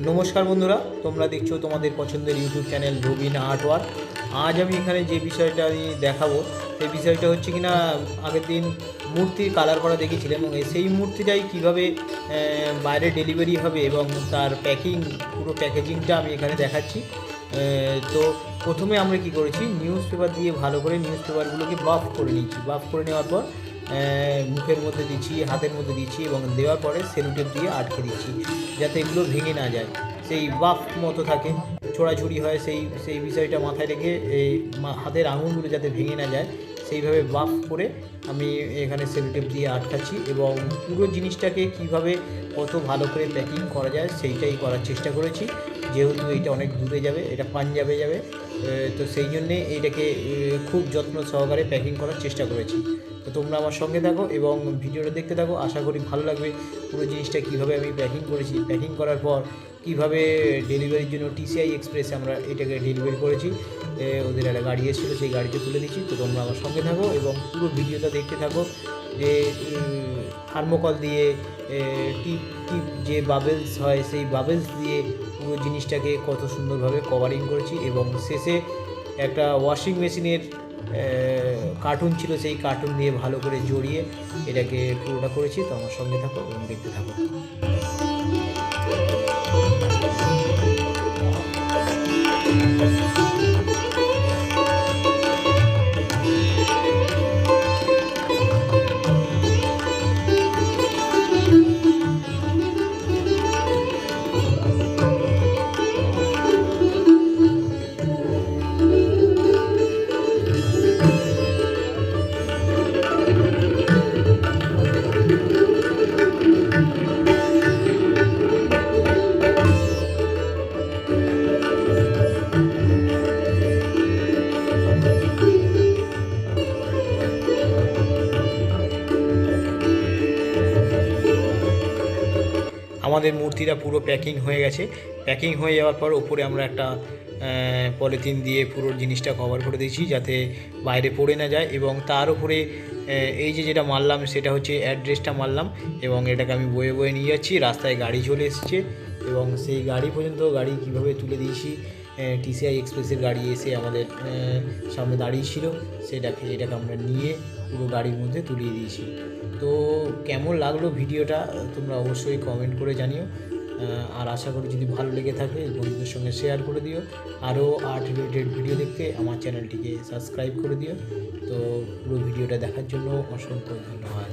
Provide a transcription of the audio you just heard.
নমস্কার বন্ধুরা, তোমরা দেখছো তোমাদের পছন্দের ইউটিউব চ্যানেল রবিন আর্টওয়ার্ক। আজ আমি এখানে যে বিষয়টা আমি দেখাবো সেই বিষয়টা হচ্ছে কিনা আগের দিন মূর্তি কালার করা দেখেছিলাম এবং সেই মূর্তিটাই কীভাবে বাইরে ডেলিভারি হবে এবং তার পুরো প্যাকেজিংটা আমি এখানে দেখাচ্ছি। তো প্রথমে আমরা কি করেছি, নিউজ পেপার দিয়ে ভালো করে নিউজ পেপারগুলোকে বাফ করে নিয়েছি। বাফ করে নেওয়ার পর মুখের মধ্যে দিচ্ছি, হাতের মধ্যে দিচ্ছি এবং দেওয়ার পরে সেলুটেপ দিয়ে আটকে দিচ্ছি যাতে এগুলো ভেঙে না যায়, সেই বাফ মতো থাকে, ছোড়াছুড়ি হয়, সেই বিষয়টা মাথায় রেখে এই হাতের আঙুলগুলো যাতে ভেঙে না যায় সেইভাবে বাফ করে আমি এখানে সেলুটেপ দিয়ে আটকাচ্ছি এবং পুরো জিনিসটাকে কিভাবে কত ভালো করে প্যাকিং করা যায় সেইটাই করার চেষ্টা করেছি। যেহেতু এইটা অনেক দূরে যাবে, এটা পাঞ্জাবে যাবে, তো সেই জন্যে এইটাকে খুব যত্ন সহকারে প্যাকিং করার চেষ্টা করেছি। তো তোমরা আমার সঙ্গে থাকো এবং ভিডিওটা দেখতে থাকো, আশা করি ভালো লাগবে। পুরো জিনিসটা কীভাবে আমি প্যাকিং করেছি, প্যাকিং করার পর কীভাবে ডেলিভারির জন্য টিসিআই এক্সপ্রেসে আমরা এটাকে ডেলিভারি করেছি। ওদের একটা গাড়ি এসেছিলো, সেই গাড়িতে তুলে দিচ্ছি। তো তোমরা আমার সঙ্গে থাকো এবং পুরো ভিডিওটা দেখতে থাকো যে থার্মোকল দিয়ে টিপ যে বাবেলস হয় সেই বাবেলস দিয়ে পুরো জিনিসটাকে কত সুন্দরভাবে কভারিং করেছি এবং শেষে একটা ওয়াশিং মেশিনের কার্টুন ছিল, সেই কার্টুন দিয়ে ভালো করে জড়িয়ে এটাকে পুরোটা করেছি। তো আমার সঙ্গে থাকো এবং দেখতে থাকো। আমাদের মূর্তিটা পুরো প্যাকিং হয়ে গেছে। প্যাকিং হয়ে যাওয়ার পর ওপরে আমরা একটা পলিথিন দিয়ে পুরো জিনিসটা কভার করে দিয়েছি যাতে বাইরে পড়ে না যায় এবং তার উপরে এই যেটা মারলাম সেটা হচ্ছে অ্যাড্রেসটা মারলাম এবং এটাকে আমি বয়ে বয়ে নিয়ে যাচ্ছি। রাস্তায় গাড়ি চলে এসছে এবং সেই গাড়ি পর্যন্ত গাড়ি কীভাবে তুলে দিয়েছি, টিসিআই এক্সপ্রেসের গাড়ি এসে আমাদের সামনে দাঁড়িয়েছিল, এটাকে আমরা নিয়ে পুরো গাড়ির মধ্যে তুলিয়ে দিয়েছি। তো কেমন লাগলো ভিডিওটা তোমরা অবশ্যই কমেন্ট করে জানিও, আর আশা করি যদি ভালো লেগে থাকে বন্ধুদের সঙ্গে শেয়ার করে দিও। আরও আর্ট রিলেটেড ভিডিও দেখতে আমার চ্যানেলটিকে সাবস্ক্রাইব করে দিও। তো পুরো ভিডিওটা দেখার জন্য অসংখ্য ধন্যবাদ।